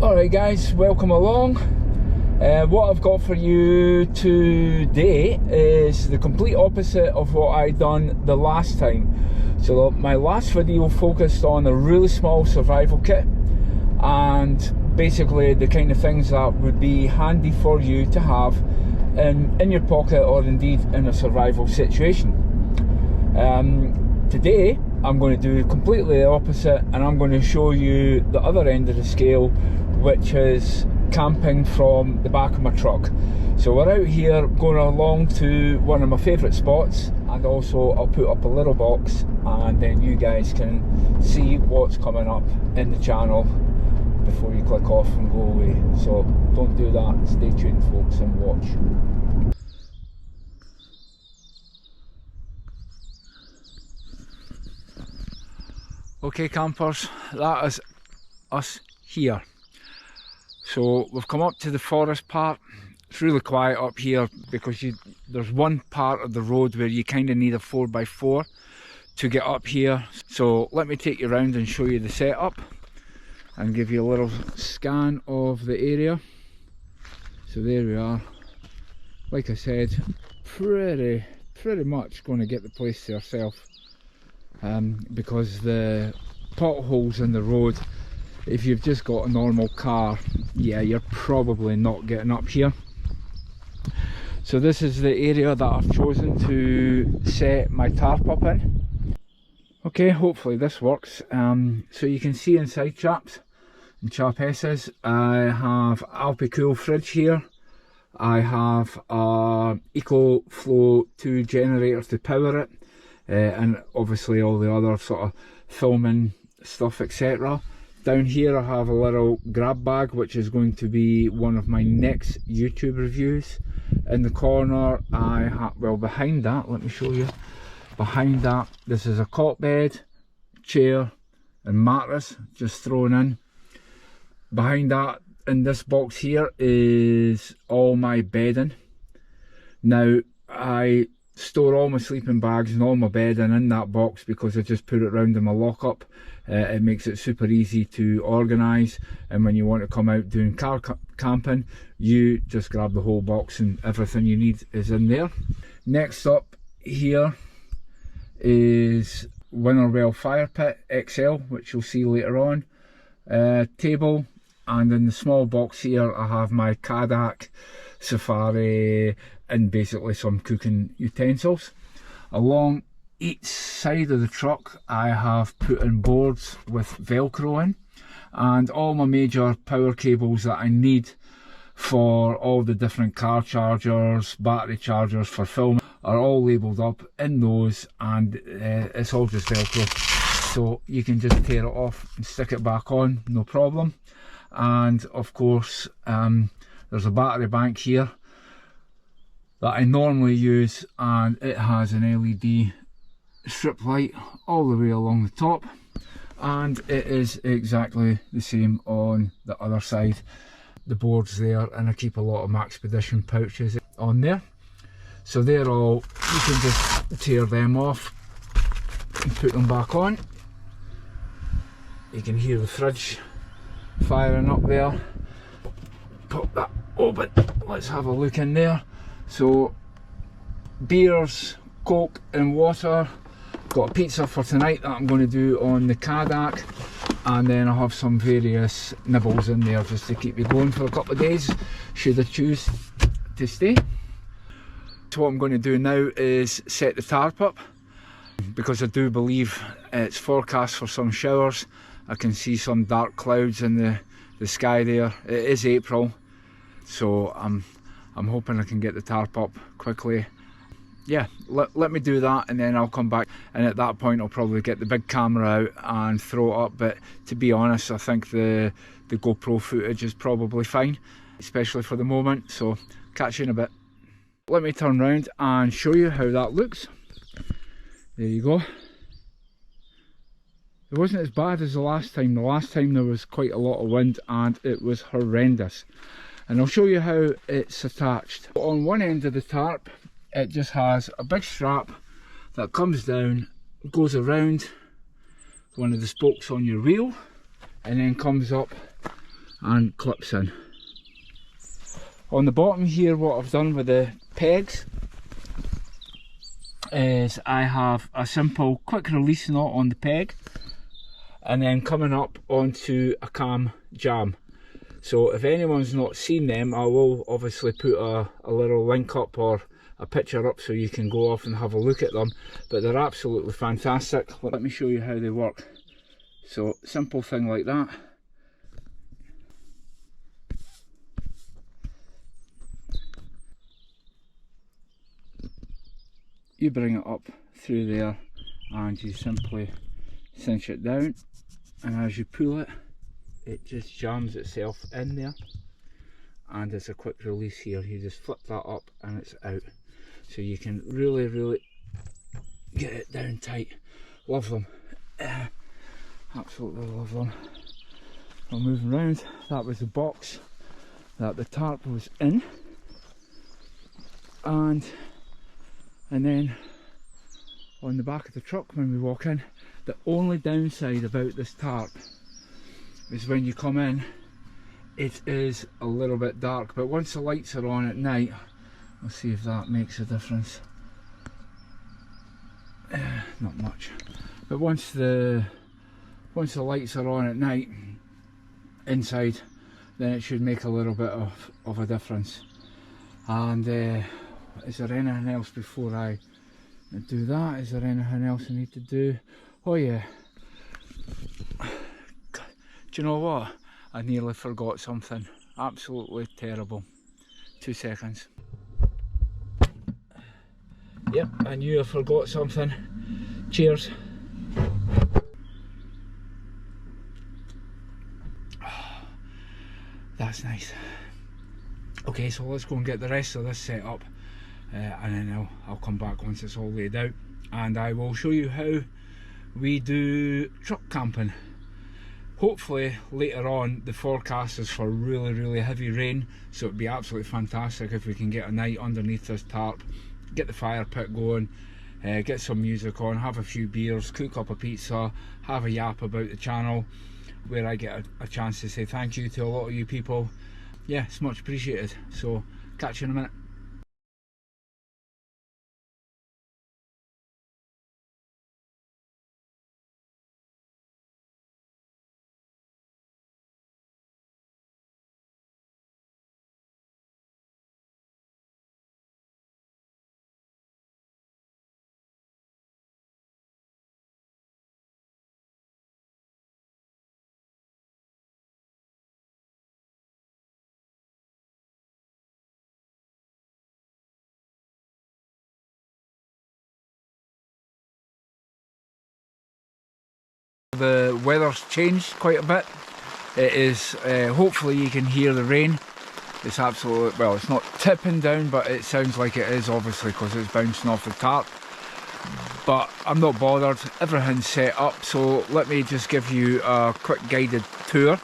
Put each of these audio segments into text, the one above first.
Alright guys, welcome along. What I've got for you today is the complete opposite of what I done the last time. So my last video focused on a really small survival kit and basically the kind of things that would be handy for you to have in your pocket or indeed in a survival situation. Today I'm going to do completely the opposite, and I'm going to show you the other end of the scale, which is camping from the back of my truck. So we're out here going along to one of my favourite spots, and also I'll put up a little box and then you guys can see what's coming up in the channel before you click off and go away. So don't do that, stay tuned folks and watch. Okay campers, that is us here. So we've come up to the forest part. It's really quiet up here because there's one part of the road where you kind of need a 4x4 to get up here. So let me take you around and show you the setup and give you a little scan of the area. So there we are. Like I said, pretty much going to get the place to yourself. Because the potholes in the road, if you've just got a normal car, yeah, you're probably not getting up here. So this is the area that I've chosen to set my tarp up in. Okay, hopefully this works. So you can see inside, chaps and chapesses, I have Alpicool fridge here. I have a EcoFlow 2 generator to power it. And obviously all the other sort of filming stuff, etc. Down here I have a little grab bag, which is going to be one of my next YouTube reviews. In the corner I have, well behind that, let me show you, behind that this is a cot bed, chair and mattress just thrown in. Behind that in this box here is all my bedding. Now I store all my sleeping bags and all my bedding in that box because I just put it round in my lockup. It makes it super easy to organise, and when you want to come out doing car camping, you just grab the whole box and everything you need is in there. Next up here is Winterwell Fire Pit XL, which you'll see later on. Table, and in the small box here I have my Cadac, Safari and basically some cooking utensils. Along each side of the truck I have put in boards with velcro in, and all my major power cables that I need for all the different car chargers, battery chargers for filming are all labelled up in those, and it's all just velcro, so you can just tear it off and stick it back on, no problem. And of course there's a battery bank here that I normally use, and it has an LED strip light all the way along the top, and it is exactly the same on the other side. The board's there, and I keep a lot of Maxpedition pouches on there, so they're all, you can just tear them off and put them back on. You can hear the fridge firing up there. Pop that open, let's have a look in there. So beers, coke and water. Got a pizza for tonight that I'm going to do on the Cadac, and then I have some various nibbles in there just to keep me going for a couple of days should I choose to stay. So what I'm going to do now is set the tarp up, because I do believe it's forecast for some showers. I can see some dark clouds in the sky there. It is April, so I'm hoping I can get the tarp up quickly. Yeah, let me do that, and then I'll come back, and at that point I'll probably get the big camera out and throw it up. But to be honest, I think the GoPro footage is probably fine, especially for the moment. So catch you in a bit. Let me turn around and show you how that looks. There you go. It wasn't as bad as the last time. The last time there was quite a lot of wind and it was horrendous. And I'll show you how it's attached. On one end of the tarp, it just has a big strap that comes down, goes around one of the spokes on your wheel, and then comes up and clips in. On the bottom here, what I've done with the pegs is I have a simple quick release knot on the peg, and then coming up onto a cam jam. So if anyone's not seen them, I will obviously put a little link up or a picture up so you can go off and have a look at them, but they're absolutely fantastic. Let me show you how they work. So simple thing like that. You bring it up through there and you simply cinch it down, and as you pull it, it just jams itself in there, and it's a quick release here. You just flip that up and it's out. So you can really get it down tight. Love them. Absolutely love them. I'm moving around. That was the box that the tarp was in. And then on the back of the truck when we walk in, the only downside about this tarp is when you come in, it is a little bit dark, but once the lights are on at night, we'll see if that makes a difference. Not much, but once the lights are on at night inside, then it should make a little bit of a difference. And is there anything else before I do that? Is there anything else I need to do? Oh yeah, do you know what? I nearly forgot something. Absolutely terrible. 2 seconds. Yep, I knew I forgot something. Cheers. That's nice. Okay, so let's go and get the rest of this set up, and then I'll come back once it's all laid out, and I will show you how we do truck camping. Hopefully later on the forecast is for really heavy rain, so it'd be absolutely fantastic if we can get a night underneath this tarp, get the fire pit going, get some music on, have a few beers, cook up a pizza, have a yap about the channel, where I get a chance to say thank you to a lot of you people. Yeah, it's much appreciated. So catch you in a minute. The weather's changed quite a bit. It is, hopefully you can hear the rain. It's absolutely, well, it's not tipping down, but it sounds like it is, obviously, because it's bouncing off the tarp. But I'm not bothered, everything's set up, so let me just give you a quick guided tour.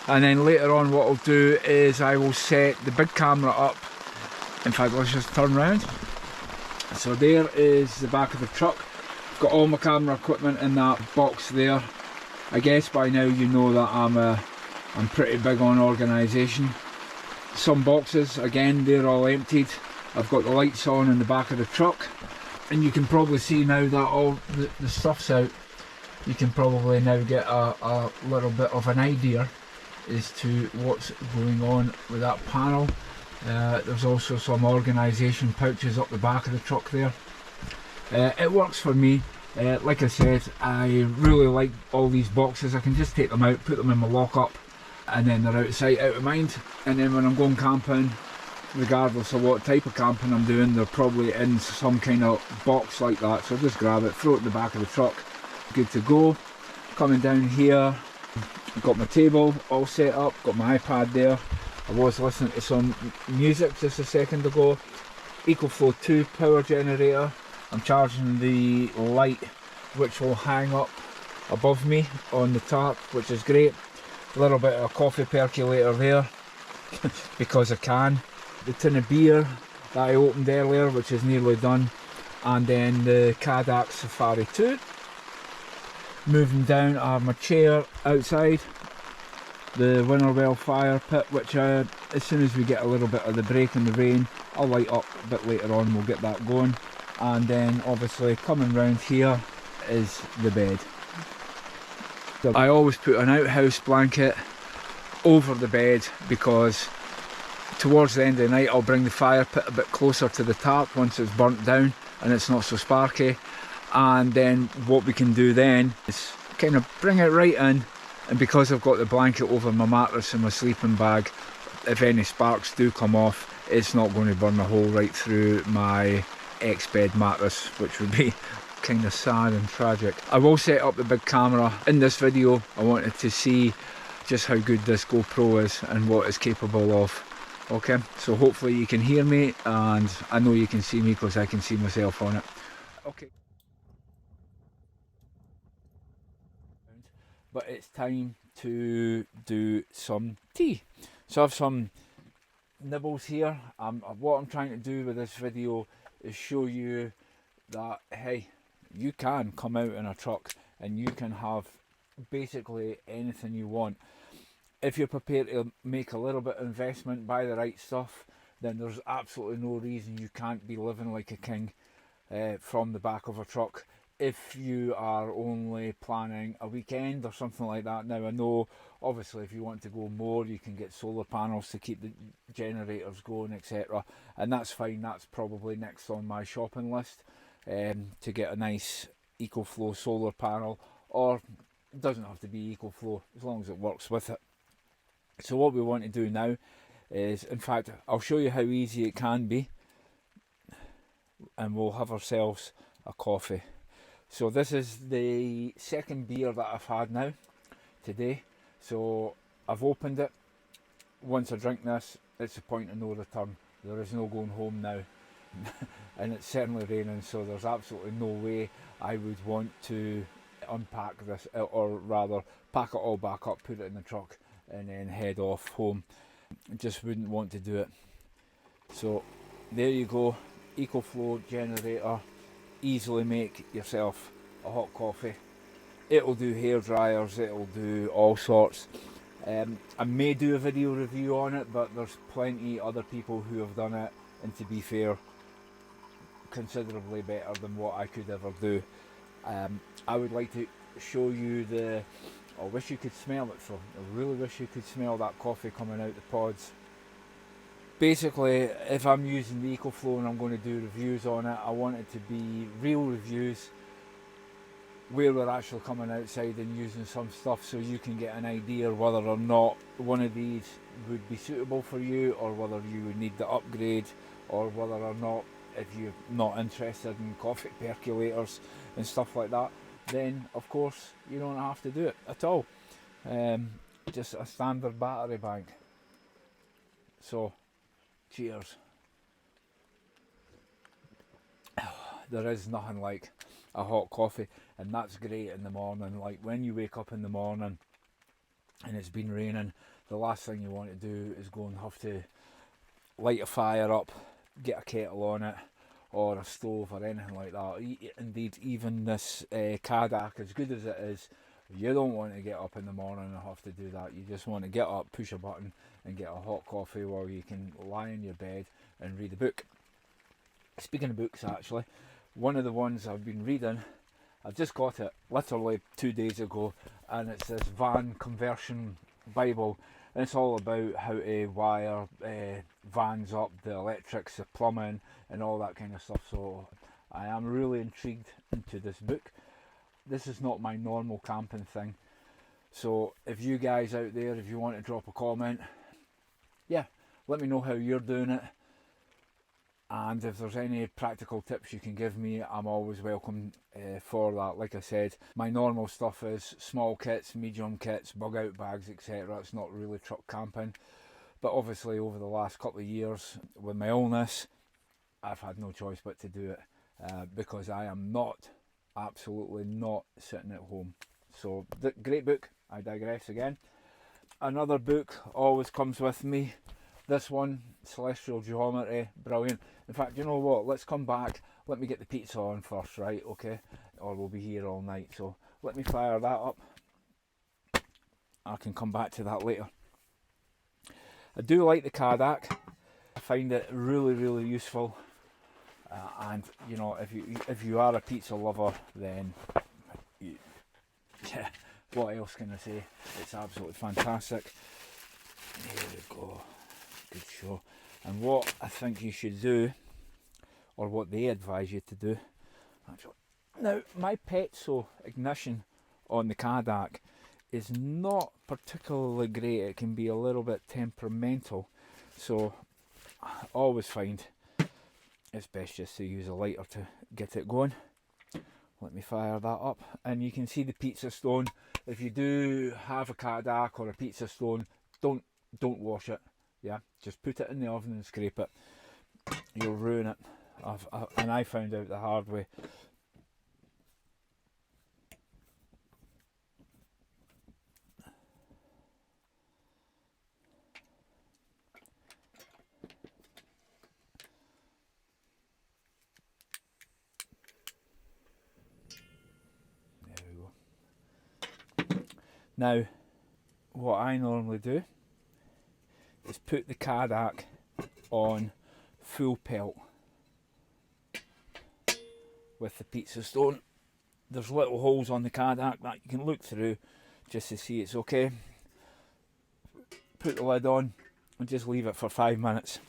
And then later on what I'll do is I will set the big camera up. In fact, let's just turn around. So there is the back of the truck. Got all my camera equipment in that box there. I guess by now you know that I'm pretty big on organisation. Some boxes, again, they're all emptied. I've got the lights on in the back of the truck, and you can probably see now that all the stuff's out. You can probably now get a little bit of an idea as to what's going on with that panel. There's also some organisation pouches up the back of the truck there. It works for me. Like I said, I really like all these boxes. I can just take them out, put them in my lock-up, and then they're out of sight, out of mind. And then when I'm going camping, regardless of what type of camping I'm doing, they're probably in some kind of box like that. So just grab it, throw it in the back of the truck, good to go. Coming down here, I've got my table all set up, got my iPad there. I was listening to some music just a second ago. EcoFlow 2 power generator. I'm charging the light which will hang up above me on the tarp, which is great. A little bit of a coffee percolator there because I can. The tin of beer that I opened earlier, which is nearly done, and then the Cadac Safari 2. Moving down, I have my chair outside. the Winterwell fire pit, which as soon as we get a little bit of the break in the rain, I'll light up a bit later on, we'll get that going. And then obviously coming round here is the bed. I always put an outhouse blanket over the bed because towards the end of the night I'll bring the fire pit a bit closer to the tarp once it's burnt down and it's not so sparky, and then what we can do then is kind of bring it right in, and because I've got the blanket over my mattress and my sleeping bag, if any sparks do come off, it's not going to burn a hole right through my ex-bed mattress, which would be kind of sad and tragic. I will set up the big camera in this video. I wanted to see just how good this GoPro is and what it's capable of. Okay, so hopefully you can hear me, and I know you can see me because I can see myself on it. Okay. But it's time to do some tea. So I have some nibbles here. What I'm trying to do with this video is show you that, hey, you can come out in a truck and you can have basically anything you want. If you're prepared to make a little bit of investment, buy the right stuff, then there's absolutely no reason you can't be living like a king from the back of a truck. If you are only planning a weekend or something like that. Now I know obviously if you want to go more, you can get solar panels to keep the generators going, etc., and that's fine. That's probably next on my shopping list, to get a nice EcoFlow solar panel, or it doesn't have to be EcoFlow as long as it works with it. So what we want to do now is, in fact, I'll show you how easy it can be, and we'll have ourselves a coffee. So this is the second beer that I've had now today. So I've opened it. Once I drink this, it's a point of no return. There is no going home now. And it's certainly raining, so there's absolutely no way I would want to unpack this, or rather pack it all back up, put it in the truck and then head off home. I just wouldn't want to do it. So there you go, EcoFlow generator. Easily make yourself a hot coffee. It'll do hair dryers, it'll do all sorts. I may do a video review on it, but there's plenty other people who have done it, and to be fair, considerably better than what I could ever do. I would like to show you I wish you could smell it though. I really wish you could smell that coffee coming out the pods. Basically, if I'm using the EcoFlow and I'm going to do reviews on it, I want it to be real reviews where we're actually coming outside and using some stuff, so you can get an idea whether or not one of these would be suitable for you, or whether you would need the upgrade, or whether or not, if you're not interested in coffee percolators and stuff like that, then of course you don't have to do it at all. Just a standard battery bank. So cheers. There is nothing like a hot coffee, and that's great in the morning. Like when you wake up in the morning and it's been raining, the last thing you want to do is go and have to light a fire up, get a kettle on it, or a stove or anything like that. Indeed, even this Cadac, as good as it is, you don't want to get up in the morning and have to do that. You just want to get up, push a button and get a hot coffee while you can lie in your bed and read a book. Speaking of books, actually, one of the ones I've been reading, I've just got it literally 2 days ago, and it's this van conversion Bible, and it's all about how to wire vans up, the electrics, the plumbing and all that kind of stuff. So I am really intrigued into this book. This is not my normal camping thing, so if you guys out there, if you want to drop a comment, yeah, let me know how you're doing it, and if there's any practical tips you can give me, I'm always welcome for that. Like I said, my normal stuff is small kits, medium kits, bug out bags, etc. It's not really truck camping, but obviously over the last couple of years with my illness, I've had no choice but to do it, because I am absolutely not sitting at home. So great book. I digress again. Another book always comes with me. This one, Celestial Geometry, brilliant. In fact, you know what, let's come back, let me get the pizza on first, right, okay, or we'll be here all night. So let me fire that up, I can come back to that later. I do like the Cadac. I find it really, really useful. And you know, if you are a pizza lover, then yeah, what else can I say? It's absolutely fantastic. There we go. Good show. And what I think you should do, or what they advise you to do, actually. Now, my Pezzo ignition on the Cadac is not particularly great. It can be a little bit temperamental. So I always find it's best just to use a lighter to get it going. Let me fire that up, and you can see the pizza stone. If you do have a Cadac or a pizza stone, don't wash it. Yeah, just put it in the oven and scrape it. You'll ruin it. And I found out the hard way. There we go. Now, what I normally do is put the Cadac on full pelt with the pizza stone. There's little holes on the Cadac that you can look through just to see it's okay. Put the lid on and just leave it for 5 minutes.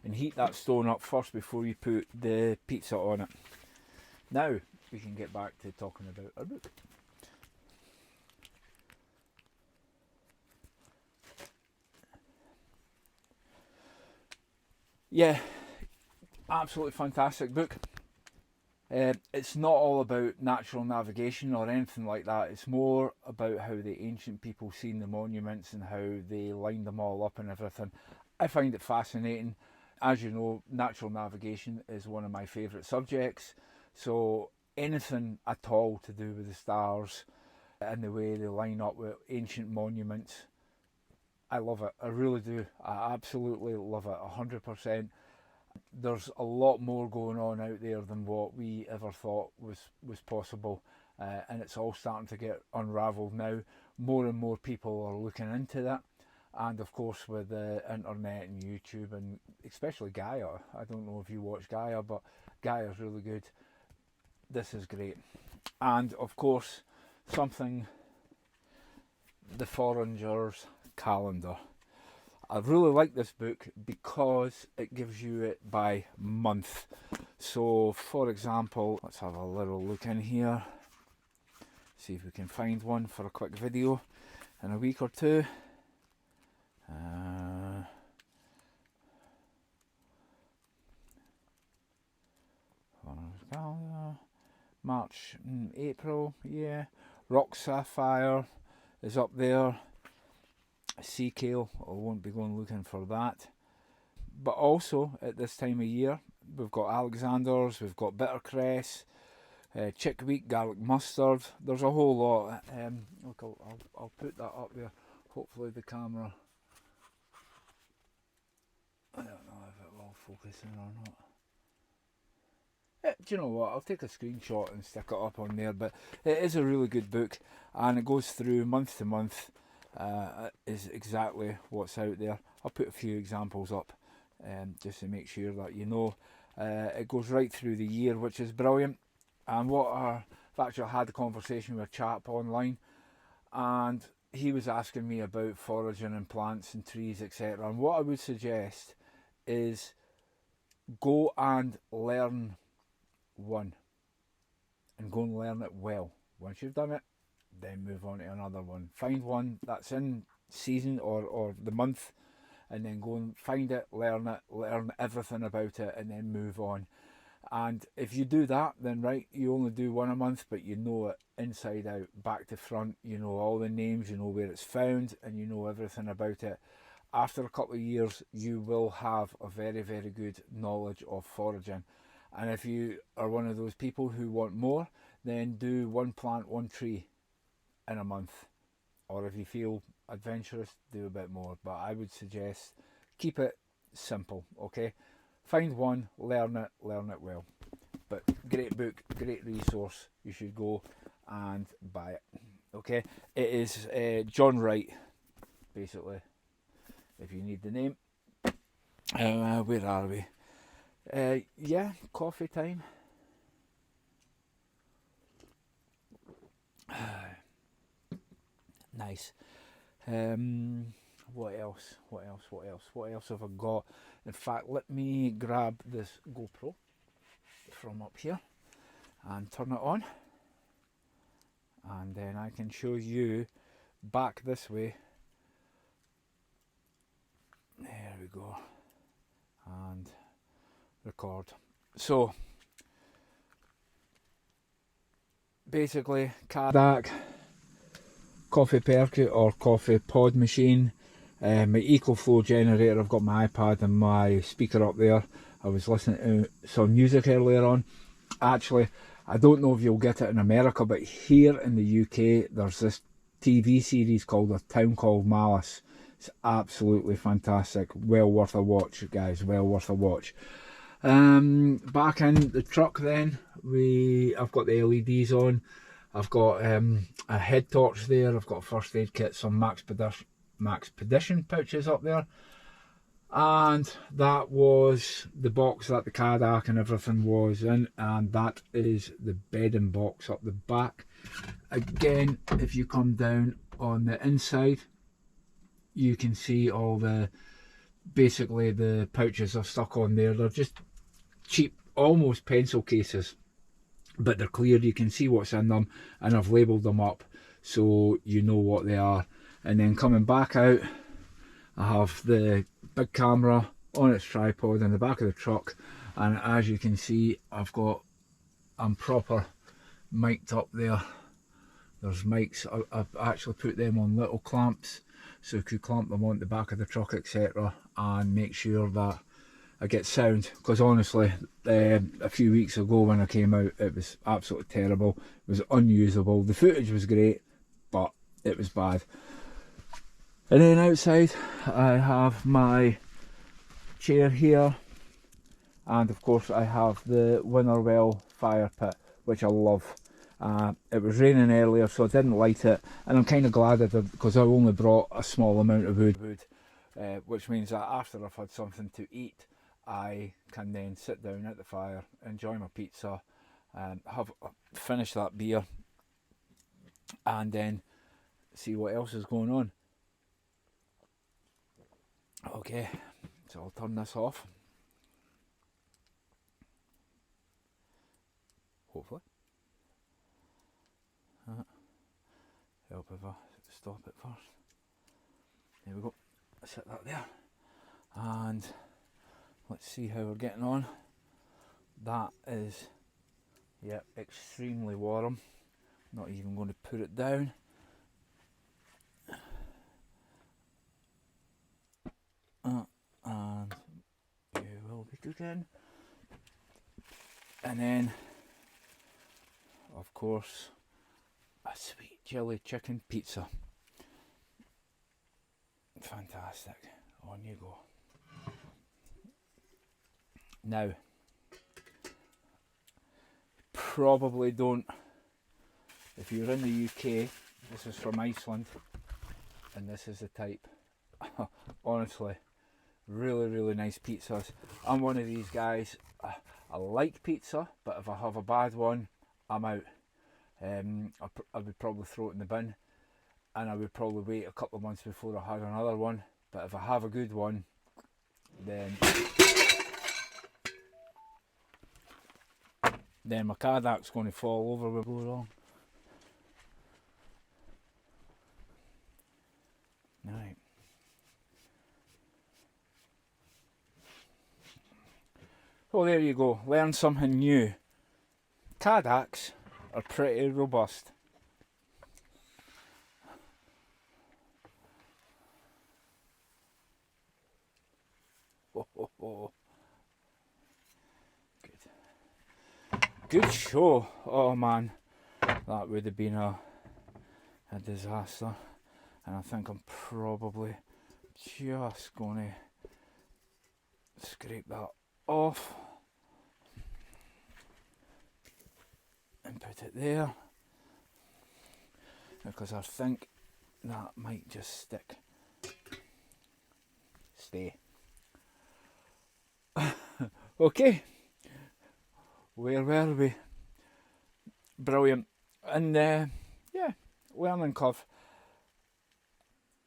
And heat that stone up first before you put the pizza on it. Now we can get back to talking about our book. Yeah, absolutely fantastic book. It's not all about natural navigation or anything like that. It's more about how the ancient people seen the monuments and how they lined them all up and everything. I find it fascinating. As you know, natural navigation is one of my favourite subjects. So anything at all to do with the stars and the way they line up with ancient monuments, I love it. I really do. I absolutely love it. 100%. There's a lot more going on out there than what we ever thought was possible, and it's all starting to get unravelled now. More and more people are looking into that, and of course with the internet and YouTube, and especially Gaia. I don't know if you watch Gaia, but Gaia's really good. This is great. And of course, something, the Forager's Calendar. I really like this book because it gives you it by month. So for example, let's have a little look in here, see if we can find one for a quick video in a week or two. March, April, yeah. Rock Sapphire is up there. Sea Kale, I won't be going looking for that. But also at this time of year, we've got Alexander's, we've got Bittercress, chickweed, garlic mustard. There's a whole lot. Look, I'll put that up there. Hopefully the camera, I don't know if it will focus in or not. Do you know what, I'll take a screenshot and stick it up on there, but it is a really good book, and it goes through month to month, is exactly what's out there. I'll put a few examples up just to make sure that you know. It goes right through the year, which is brilliant. And I've actually had a conversation with a chap online, and he was asking me about foraging and plants and trees, etc. And what I would suggest is go and learn one, and go and learn it well. Once you've done it, then move on to another one. Find one that's in season or the month, and then go and find it, learn everything about it, and then move on. And if you do that, then right, you only do one a month, but you know it inside out, back to front. You know all the names, you know where it's found, and you know everything about it. After a couple of years, you will have a very, very good knowledge of foraging. And if you are one of those people who want more, then do one plant, one tree in a month. Or if you feel adventurous, do a bit more. But I would suggest keep it simple, okay? Find one, learn it well. But great book, great resource. You should go and buy it. Okay, it is John Wright, basically, if you need the name. Where are we? Yeah, coffee time. Nice. What else? What else? What else? What else have I got? In fact, let me grab this GoPro from up here and turn it on, and then I can show you back this way. There we go. And record. So basically, Cadac coffee percuit or coffee pod machine. My EcoFlow generator. I've got my iPad and my speaker up there. I was listening to some music earlier on. Actually, I don't know if you'll get it in America, but here in the UK there's this TV series called A Town Called Malice. It's absolutely fantastic. Well worth a watch, guys. Well worth a watch. Back in the truck then, I've got the LEDs on. I've got a head torch there. I've got a first aid kit, some Max Pedition pouches up there. And that was the box that the Cadac and everything was in, and that is the bedding box up the back. Again, if you come down on the inside, you can see all the, basically the pouches are stuck on there. They're just cheap, almost pencil cases, but they're clear. You can see what's in them, and I've labelled them up so you know what they are. And then coming back out, I have the big camera on its tripod in the back of the truck, and as you can see, I'm proper mic'd up there. There's mics. I've actually put them on little clamps so you could clamp them on the back of the truck, etc., and make sure that I get sound, because honestly, a few weeks ago when I came out, it was absolutely terrible. It was unusable. The footage was great, but it was bad. And then outside I have my chair here, and of course I have the Winterwell fire pit, which I love. It was raining earlier, so I didn't light it, and I'm kind of glad I did, because I only brought a small amount of wood, which means that after I've had something to eat, I can then sit down at the fire, enjoy my pizza, finish that beer, and then see what else is going on. Okay, so I'll turn this off. Hopefully. Help if I stop it first. There we go. Set that there. And let's see how we're getting on. That is, yeah, extremely warm. Not even going to put it down. And you will be cooking. And then, of course, a sweet chili chicken pizza. Fantastic. On you go. Now, probably don't, if you're in the UK, this is from Iceland, and this is the type. Honestly, really, really nice pizzas. I'm one of these guys, I like pizza, but if I have a bad one, I'm out. I would probably throw it in the bin, and I would probably wait a couple of months before I had another one. But if I have a good one, then my Cadac's going to fall over where we go wrong. Right. Well, there you go. Learn something new. Cadacs are pretty robust. Good show. Oh man, that would have been a disaster. And I think I'm probably just going to scrape that off and put it there. because I think that might just stick. Stay. Okay, where were we? Brilliant. And yeah, learning curve.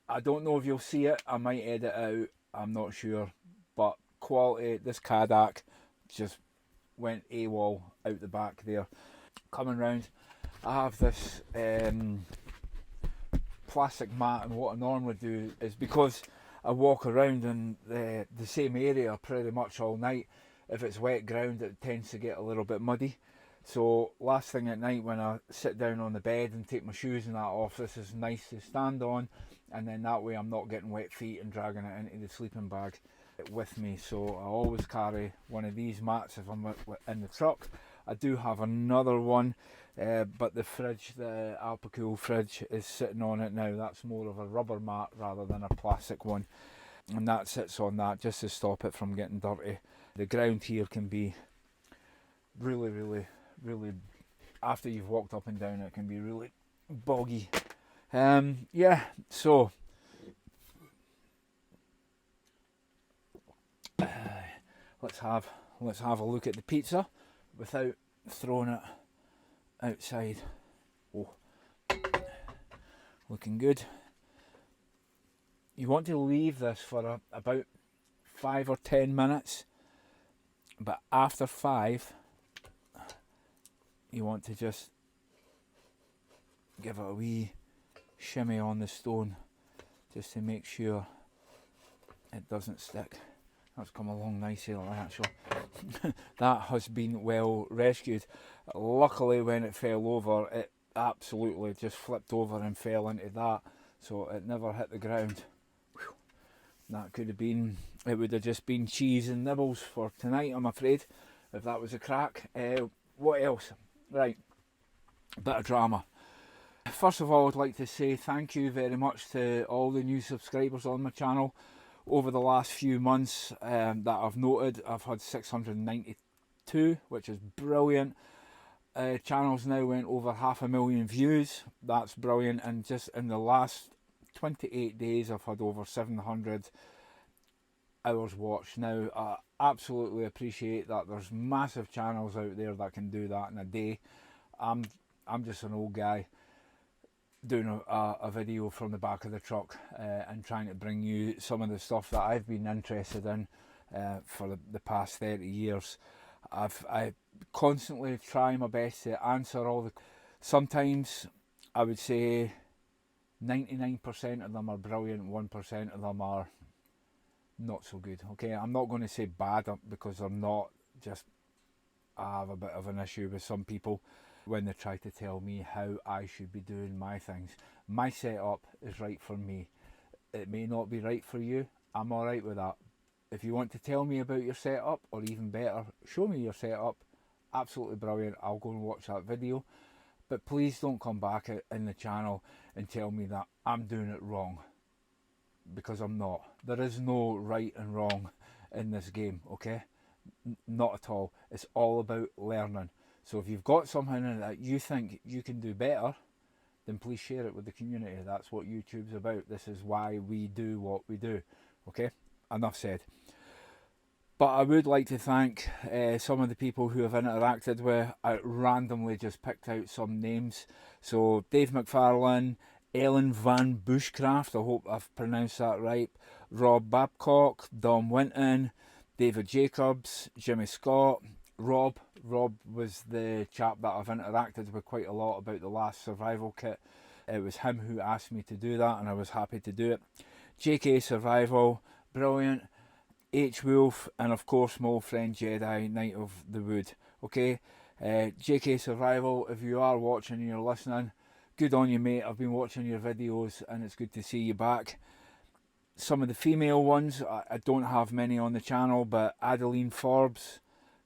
I don't know if you'll see it. I might edit out. I'm not sure. But quality, this Cadac just went AWOL out the back there. Coming round, I have this plastic mat, and what I normally do is, because I walk around in the same area pretty much all night, if it's wet ground it tends to get a little bit muddy. So last thing at night when I sit down on the bed and take my shoes and that off, this is nice to stand on, and then that way I'm not getting wet feet and dragging it into the sleeping bag with me. So I always carry one of these mats if I'm in the truck. I do have another one, but the fridge, the Alpacool fridge, is sitting on it now. That's more of a rubber mat rather than a plastic one, and that sits on that just to stop it from getting dirty. The ground here can be really, after you've walked up and down, it can be really boggy. Yeah, so let's have a look at the pizza without throwing it outside. Oh, looking good. You want to leave this for about 5 or 10 minutes, but after 5 you want to just give it a wee shimmy on the stone just to make sure it doesn't stick. That's come along nicely actually. That has been well rescued. Luckily when it fell over, it absolutely just flipped over and fell into that, so it never hit the ground. Whew. That could have been, it would have just been cheese and nibbles for tonight, I'm afraid, if that was a crack. What else? Right, bit of drama. First of all, I'd like to say thank you very much to all the new subscribers on my channel. Over the last few months that I've noted, I've had 692, which is brilliant. Channel's now went over 500,000 views. That's brilliant. And just in the last 28 days, I've had over 700 hours watched. Now, I absolutely appreciate that. There's massive channels out there that can do that in a day. I'm just an old guy doing a video from the back of the truck and trying to bring you some of the stuff that I've been interested in for the past 30 years. I constantly try my best to answer all the... Sometimes I would say 99% of them are brilliant, 1% of them are not so good. Okay, I'm not going to say bad because they're not, just I have a bit of an issue with some people when they try to tell me how I should be doing my things. My setup is right for me. It may not be right for you. I'm alright with that. If you want to tell me about your setup, or even better, show me your setup, absolutely brilliant. I'll go and watch that video. But please don't come back in the channel and tell me that I'm doing it wrong, because I'm not. There is no right and wrong in this game, okay? Not at all. It's all about learning. So if you've got something that you think you can do better, then please share it with the community. That's what YouTube's about. This is why we do what we do. Okay? Enough said. But I would like to thank some of the people who have interacted with. I randomly just picked out some names. So Dave McFarlane, Ellen Van Bushcraft, I hope I've pronounced that right, Rob Babcock, Dom Winton, David Jacobs, Jimmy Scott, Rob was the chap that I've interacted with quite a lot about the last survival kit. It was him who asked me to do that, and I was happy to do it. JK Survival, brilliant. H Wolf, and of course my old friend Jedi, Knight of the Wood. Okay, JK Survival, if you are watching and you're listening, good on you, mate. I've been watching your videos and it's good to see you back. Some of the female ones, I don't have many on the channel, but Adeline Forbes,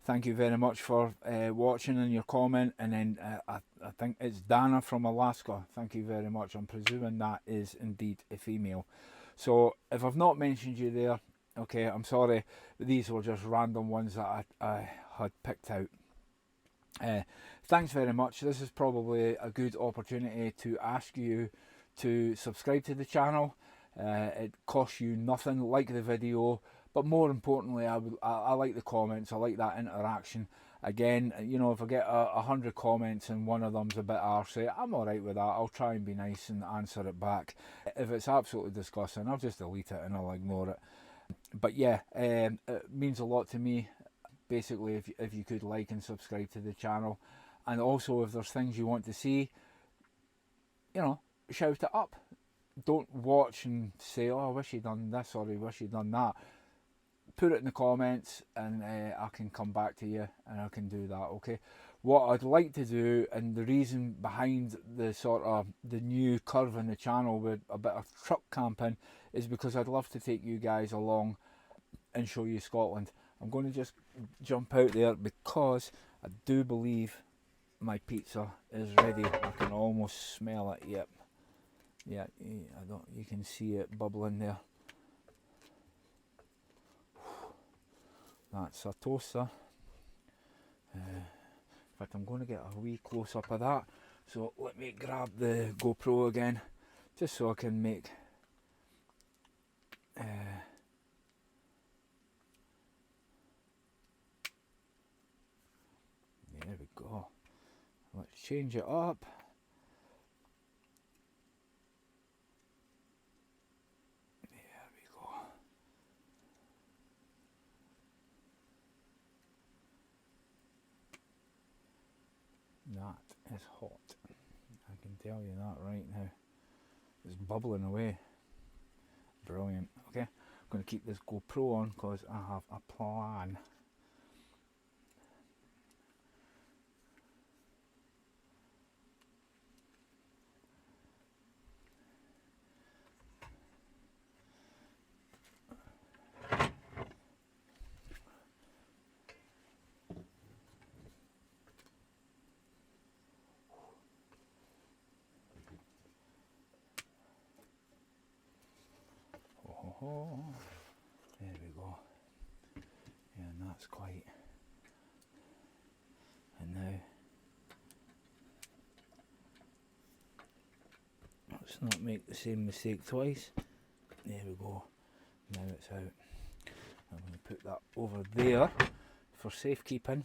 thank you very much for watching and your comment. And then I think it's Dana from Alaska. Thank you very much. I'm presuming that is indeed a female. So if I've not mentioned you there, okay, I'm sorry. These were just random ones that I had picked out. Thanks very much. This is probably a good opportunity to ask you to subscribe to the channel. It costs you nothing. Like the video, but more importantly, I like the comments. I like that interaction. Again, you know, if I get 100 comments and one of them's a bit arsey, I'm alright with that. I'll try and be nice and answer it back. If it's absolutely disgusting, I'll just delete it and I'll ignore it. But yeah, it means a lot to me. Basically, if you could like and subscribe to the channel, and also if there's things you want to see, you know, shout it up. Don't watch and say, oh, I wish you'd done this or I wish you'd done that. Put it in the comments and I can come back to you and I can do that, okay? What I'd like to do, and the reason behind the sort of the new curve in the channel with a bit of truck camping, is because I'd love to take you guys along and show you Scotland. I'm going to just jump out there because I do believe my pizza is ready. I can almost smell it. Yep. Yeah, you can see it bubbling there. That's a toaster. In fact, I'm going to get a wee close up of that. So let me grab the GoPro again, just so I can make there we go. Let's change it up. There we go. That is hot. I can tell you that right now. It's bubbling away. Brilliant. Okay, I'm going to keep this GoPro on because I have a plan. Oh, there we go. Yeah, and that's quite. And now, let's not make the same mistake twice. There we go. Now it's out. I'm going to put that over there for safekeeping.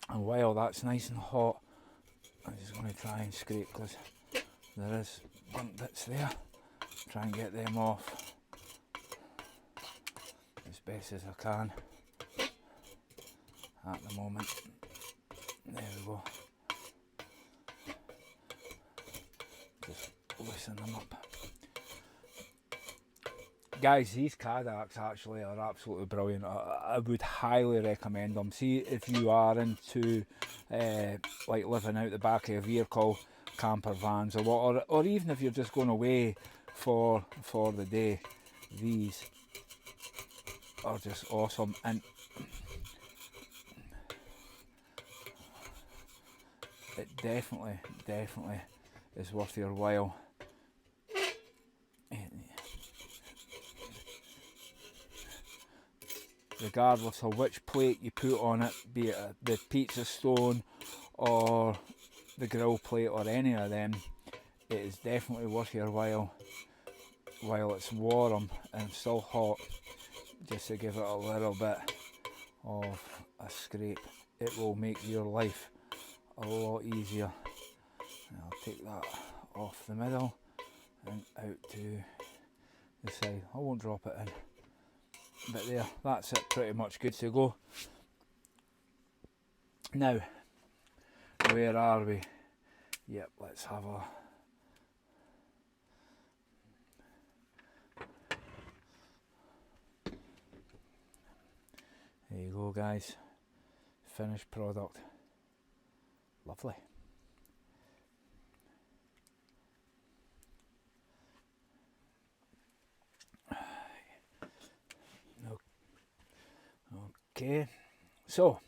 And while that's nice and hot, I'm just going to try and scrape because there is burnt bits there. Try and get them off as best as I can at the moment. There we go. Just loosen them up. Guys, these Cadacs actually are absolutely brilliant. I would highly recommend them. See if you are into like living out the back of a vehicle, camper vans or what, or even if you're just going away for the day. These are just awesome, and it definitely is worth your while. Regardless of which plate you put on it, be it the pizza stone or the grill plate or any of them, it is definitely worth your while it's warm and still hot, just to give it a little bit of a scrape. It will make your life a lot easier. And I'll take that off the middle and out to the side. I won't drop it in. But there, that's it, pretty much good to go. Now, where are we? Yep, let's have a... There you go, guys. Finished product. Lovely. Okay, so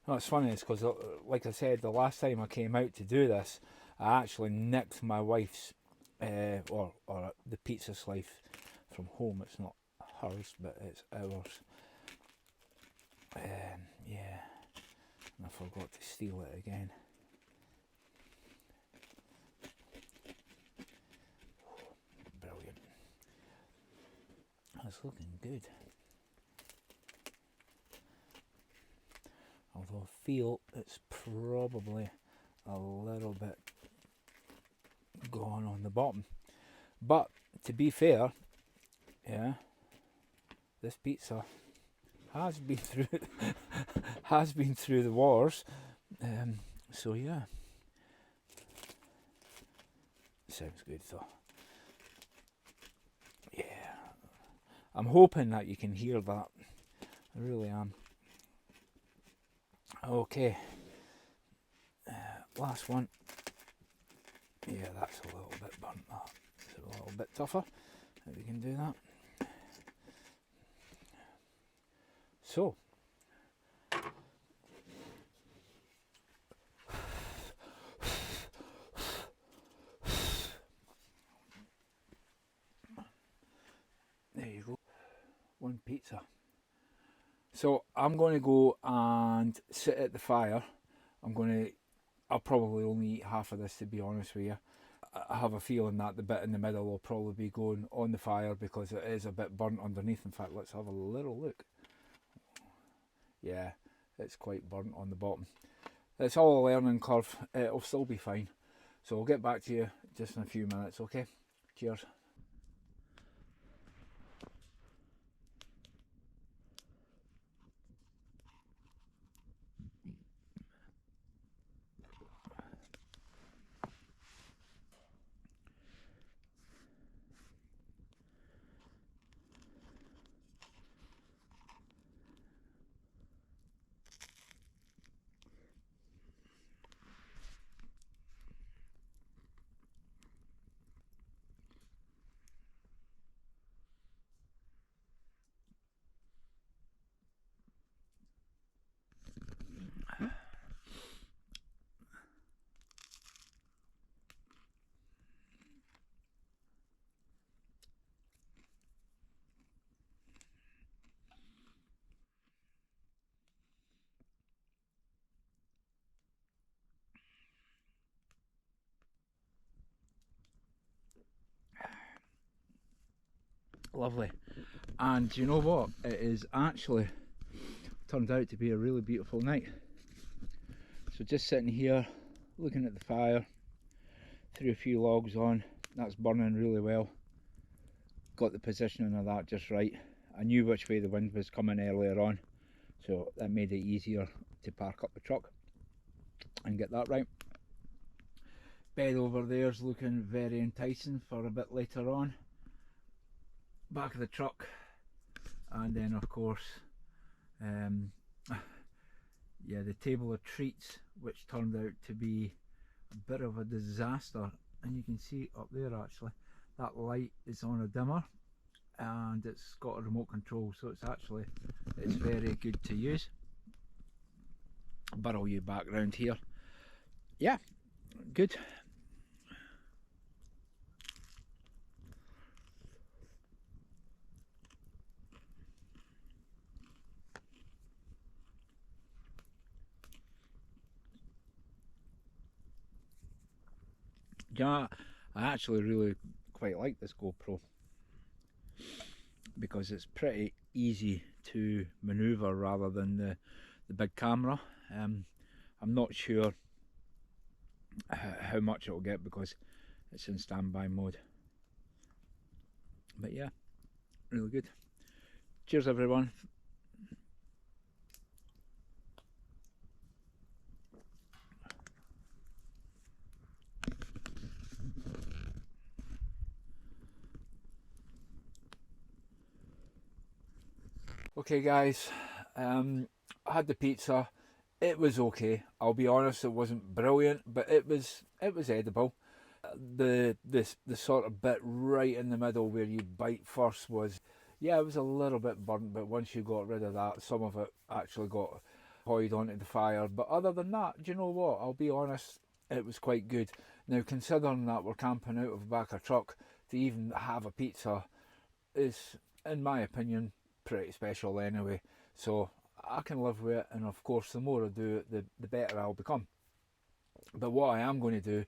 No, it's funny, it's because, like I said, the last time I came out to do this, I actually nicked my wife's, or the pizza slice from home. It's not hers, but it's ours. Yeah, and I forgot to steal it again. Brilliant. That's looking good. Although I feel it's probably a little bit gone on the bottom. But to be fair, yeah, this pizza has been through has been through the wars. So yeah, sounds good though. Yeah, I'm hoping that you can hear that. I really am. Okay, last one. Yeah, that's a little bit burnt. That's a little bit tougher. If we can do that. So, there you go. One pizza. So I'm going to go and sit at the fire. I'll probably only eat half of this, to be honest with you. I have a feeling that the bit in the middle will probably be going on the fire because it is a bit burnt underneath. In fact, let's have a little look. Yeah, it's quite burnt on the bottom. It's all a learning curve. It'll still be fine. So I'll get back to you just in a few minutes, okay? Cheers. Lovely. And you know what? It is actually turned out to be a really beautiful night. So just sitting here, looking at the fire, threw a few logs on. That's burning really well. Got the positioning of that just right. I knew which way the wind was coming earlier on, so that made it easier to park up the truck and get that right. Bed over there is looking very enticing for a bit later on. Back of the truck, and then of course yeah, the table of treats, which turned out to be a bit of a disaster. And you can see up there actually that light is on a dimmer and it's got a remote control, so it's very good to use. Burrow you back round here. Yeah, good. Yeah, I actually really quite like this GoPro because it's pretty easy to maneuver rather than the big camera. I'm not sure how much it'll get because it's in standby mode, but yeah, really good. Cheers everyone. Okay guys, I had the pizza. It was okay. I'll be honest, it wasn't brilliant, but it was edible. The sort of bit right in the middle where you bite first was, yeah, it was a little bit burnt, but once you got rid of that, some of it actually got hoid onto the fire. But other than that, do you know what? I'll be honest, it was quite good. Now, considering that we're camping out of the back of a truck, to even have a pizza is, in my opinion, pretty special anyway. So I can live with it, and of course the more I do it, the better I'll become. But what I am going to do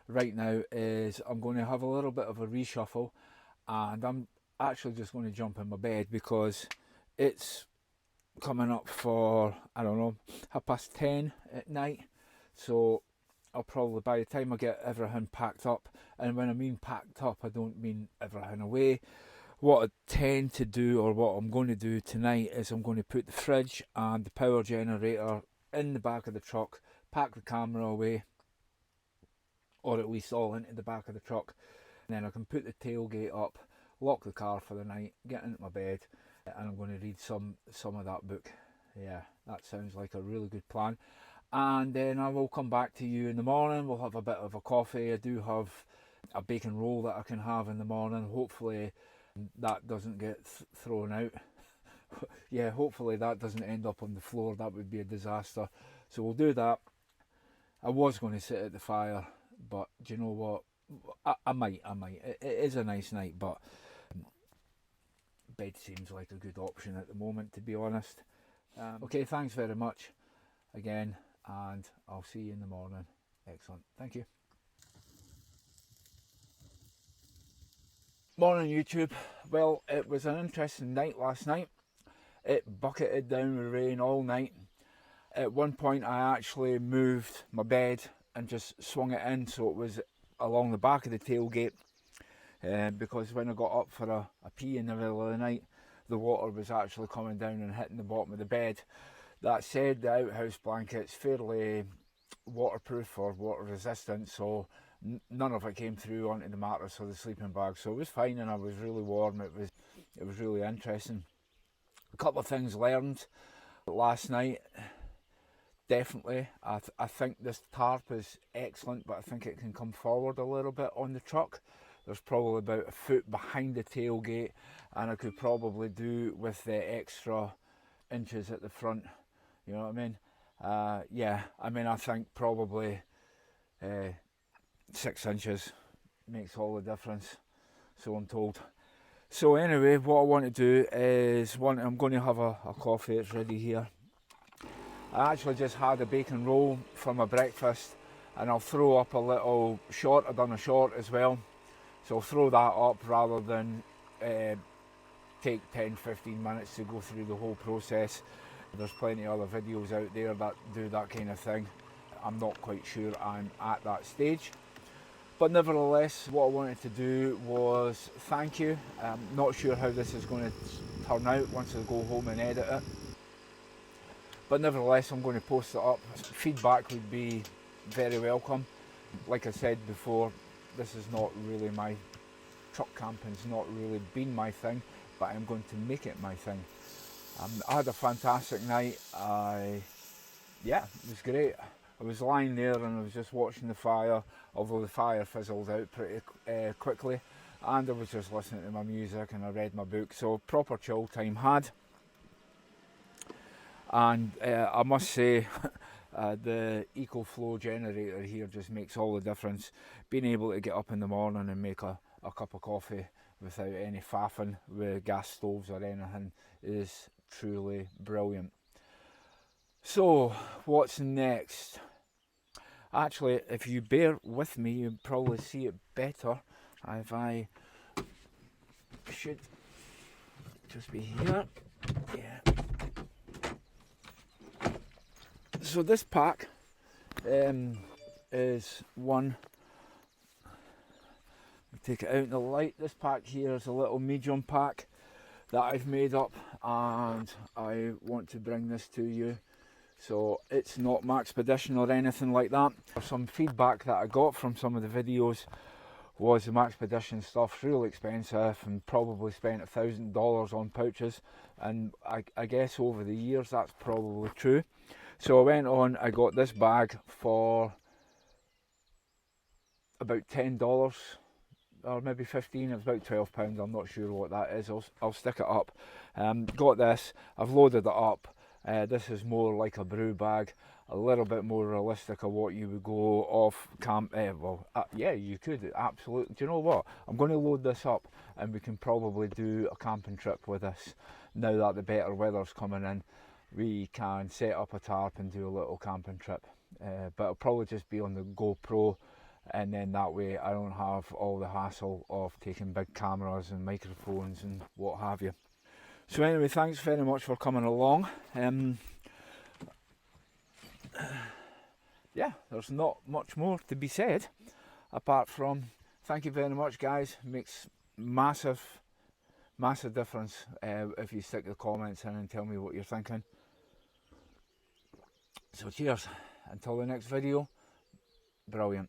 right now is I'm going to have a little bit of a reshuffle, and I'm actually just going to jump in my bed because it's coming up for, I don't know, 10:30 at night. So I'll probably, by the time I get everything packed up, and when I mean packed up, I don't mean everything away. What I tend to do, or what I'm going to do tonight, is I'm going to put the fridge and the power generator in the back of the truck, pack the camera away, or at least all into the back of the truck, and then I can put the tailgate up, lock the car for the night, get into my bed, and I'm going to read some of that book. Yeah, that sounds like a really good plan. And then I will come back to you in the morning. We'll have a bit of a coffee. I do have a bacon roll that I can have in the morning. Hopefully that doesn't get thrown out. Yeah, hopefully that doesn't end up on the floor. That would be a disaster. So we'll do that. I was going to sit at the fire, but do you know what? I might. It is a nice night, but bed seems like a good option at the moment, to be honest. Okay, thanks very much again, and I'll see you in the morning. Excellent. Thank you. Morning, YouTube. Well, it was an interesting night last night. It bucketed down with rain all night. At one point I actually moved my bed and just swung it in so it was along the back of the tailgate, because when I got up for a pee in the middle of the night, the water was actually coming down and hitting the bottom of the bed. That said, the outhouse blanket's fairly waterproof or water resistant, so none of it came through onto the mattress or the sleeping bag, so it was fine, and I was really warm. It was really interesting. A couple of things learned last night. Definitely, I think this tarp is excellent, but I think it can come forward a little bit on the truck. There's probably about a foot behind the tailgate, and I could probably do with the extra inches at the front. You know what I mean? Yeah, I mean, I think probably 6 inches makes all the difference, so I'm told. So anyway, what I want to do is, I'm going to have a coffee. It's ready here. I actually just had a bacon roll for my breakfast, and I'll throw up a little short. I've done a short as well, so I'll throw that up rather than take 10-15 minutes to go through the whole process. There's plenty of other videos out there that do that kind of thing. I'm not quite sure I'm at that stage, but nevertheless, what I wanted to do was thank you. I'm not sure how this is going to turn out once I go home and edit it, but nevertheless I'm going to post it up. Feedback would be very welcome. Like I said before, this is not really my truck camping's not really been my thing, but I'm going to make it my thing. I had a fantastic night. Yeah, it was great. I was lying there and I was just watching the fire, although the fire fizzled out pretty quickly, and I was just listening to my music and I read my book, so proper chill time had. And I must say, the EcoFlow generator here just makes all the difference. Being able to get up in the morning and make a cup of coffee without any faffing with gas stoves or anything is truly brilliant. So what's next? Actually, if you bear with me, you'll probably see it better if I should just be here. Yeah. So this pack is one. Take it out in the light. This pack here is a little medium pack that I've made up, and I want to bring this to you. So it's not Maxpedition or anything like that. Some feedback that I got from some of the videos was the Maxpedition stuff's really expensive and probably spent $1,000 on pouches, and I guess over the years that's probably true. So I went on, I got this bag for about $10 or maybe 15. It was about £12. I'm not sure what that is. I'll stick it up. Got this. I've loaded it up. This is more like a brew bag, a little bit more realistic of what you would go off camp. Yeah, you could, absolutely. Do you know what? I'm going to load this up and we can probably do a camping trip with this. Now that the better weather's coming in, we can set up a tarp and do a little camping trip. But it'll probably just be on the GoPro, and then that way I don't have all the hassle of taking big cameras and microphones and what have you. So anyway, thanks very much for coming along. Yeah, there's not much more to be said apart from thank you very much, guys. Makes massive difference if you stick the comments in and tell me what you're thinking. So cheers, until the next video, brilliant.